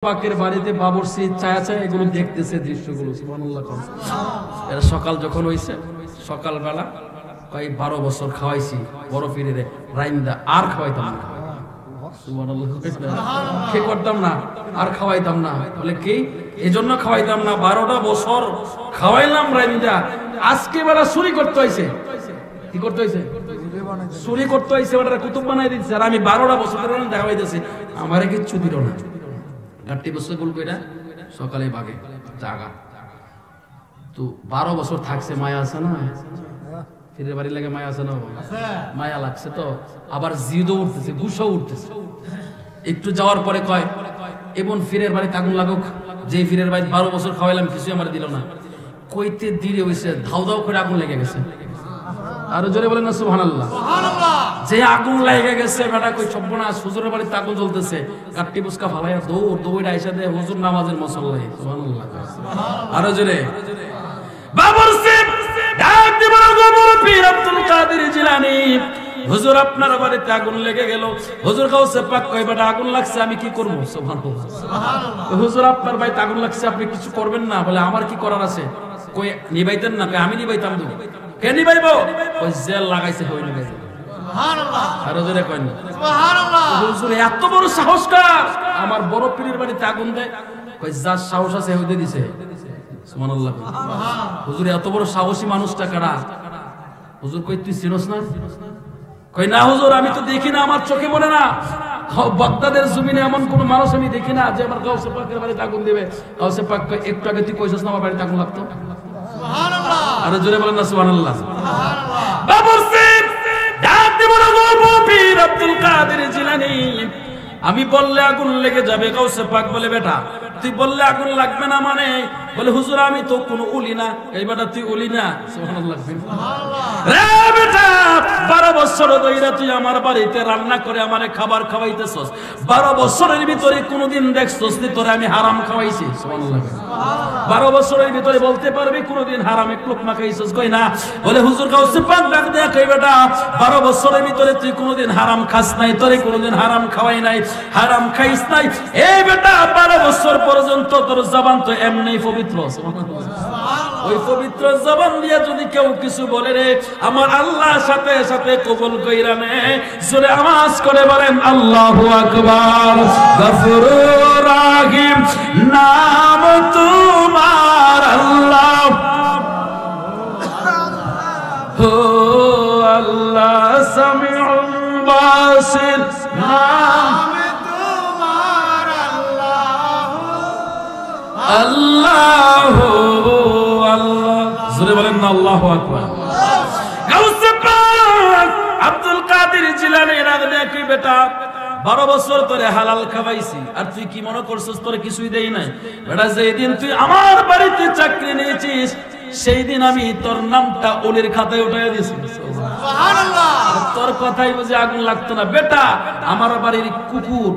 পাকের বাড়িতে বাবরসি ছায়া ছায়া এগুলো দেখতেছে দৃশ্যগুলো সুবহানাল্লাহ। এরা সকাল যখন হইছে সকালবেলা কয় 12 বছর খাওয়াইছি বড় পীরের রাইন্দা আর খাওয়াইতাম না সুবহানাল্লাহ। কি করতাম না আর খাওয়াইতাম না বলে কি এজন্য খাওয়াইতাম না 12টা বছর খাওয়াইলাম রাইন্দা আজকে বেলা চুরি করতে হইছে। কি করতে হইছে? চুরি করতে হইছে। ওটা কুতুব বানাই দিচ্ছে আর আমি 12টা বছর ধরে দেখাইতেছি আমারে কিচ্ছু দিল না। গাট্টি বছর বলবো এটা সকালে বাগে জাগা তো 12 বছর থাকছে মায়া আছে না ফিরের বাড়ি লাগে মায়া আছে না মায়া লাগছে তো আবার জিদও উঠতেছে গুসাও উঠতেছে। একটু যাওয়ার পরে কয় এবং ফিরের বাড়ি আগুন লাগুক যে ফিরের বাড়ি 12 বছর খাওয়াইলাম কিছু আমার দিল না কইতে দিলে হইছে ধাও ধাও করে আগুন লেগে গেছে। আরো জোরে বলেন না সুবহানাল্লাহ। যে আগুন লেগে গেছে বেটা কই সর্বনাশ হুজুরের বাড়িতে আগুন জ্বলতেছে কাট্টি বুসকা ফালাইয়া দৌড় আইসা দে হুজুর নামাজের মুসল্লায় সুবহানাল্লাহ। আরো জোরে বাবরসি ডাক দিব গো পীর আব্দুল কাদের জিলানী হুজুর আপনার বাড়িতে আগুন লেগে গেল। হুজুর গাউসে পাক কই বেটা আগুন লাগছে আমি কি করব? সুবহানাল্লাহ সুবহানাল্লাহ। হুজুর আপনার বাড়িতে আগুন লাগছে আপনি কিছু করবেন না বলে আমার কি করার আছে? কই নিবাইতেন না? আমি নিবাইতাম তো কে নিবাইবো? ওই জেল লাগাইছে কই নিবাইবো সুবহানাল্লাহ। আরো জোরে কই না সুবহানাল্লাহ। হুজুর এত বড় সাহস কার আমার বড় পীরের বাড়িতে আগুন দেয়? কই যার সাহস আছে হইতে দিছে সুবহানাল্লাহ সুবহানাল্লাহ। হুজুর এত বড় সাহসী মানুষটা কারা? হুজুর কই তুই চিনোস না? কই না হুজুর আমি তো দেখি না আমার চোখে পড়ে না বাগদাদের জমিনে এমন কোন মানুষ আমি দেখি না যে আমার গাউসে পাকের বাড়িতে আগুন দিবে। গাউসে পাক একটু আগে তুই কইছস না আমার বাড়িতে আগুন লাগতো সুবহানাল্লাহ। আরে জোরে বলেন না সুবহানাল্লাহ সুবহানাল্লাহ। বাবরসি ডাক দিব গো পীর আব্দুল কাদের জিলানী আমি বললে আগুন লেগে যাবে। গাউসে পাক বলে বেটা তুই বললে আগুন লাগবে না মানে? বলে হুজুর আমি তো কোনো উলি না। এই বেটা তুই উলি না সুবহানাল্লাহ সুবহানাল্লাহ। রে বেটা 12 বছর ধরে তুই আমার বাড়িতে রান্না করে আমারে খাবার খাওয়াইতেছস 12 বছরের ভিতরে কোনদিন দেখছস নি তোরে আমি হারাম খাওয়াইছি সুবহানাল্লাহ সুবহানাল্লাহ। 12 বছরের ভিতরে বলতে পারবি কোনদিন হারাম এক লোকমা খাইছস? কই না। বলে হুজুর গাউসে পাক ডাক দেয়া কই বেটা 12 বছরের ভিতরে তুই কোনদিন হারাম খাস নাই তোরে কোনদিন হারাম খাওয়াই নাই হারাম খাইস নাই। এই বেটা 12 বছর পর্যন্ত তোর জবান তো এমনি পবিত্র সুবহানাল্লাহ। ওই পবিত্র জবান দিয়ে যদি কেউ কিছু বলে রে আমার আল্লাহ সাথে সাথে কবুল কইরা নে। জোরে আওয়াজ করে বলেন আল্লাহু আকবার। গফুরুর রহিম নাম তোমার আল্লাহ হো আল্লাহ সামিউন বাসির নাম আল্লাহ আল্লাহ জোরে বলেন না আল্লাহু আকবার। গাউসে পাক আব্দুল কাদের জিলানী রাগ দেখি বেটা 12 বছর ধরে হালাল খাওয়াইছি আর তুই কি মনে করছস তোরে কিছুই দেই নাই? বেটা যেদিন তুই আমার বাড়িতে চাকরি নিয়েছিস সেই দিন আমি তোর নামটা ওলির খাতায় উঠাইয়া দিয়েছি সুবহানাল্লাহ। তোর কথাই বুঝে আগুন লাগতো না বেটা আমার বাড়ির কুকুর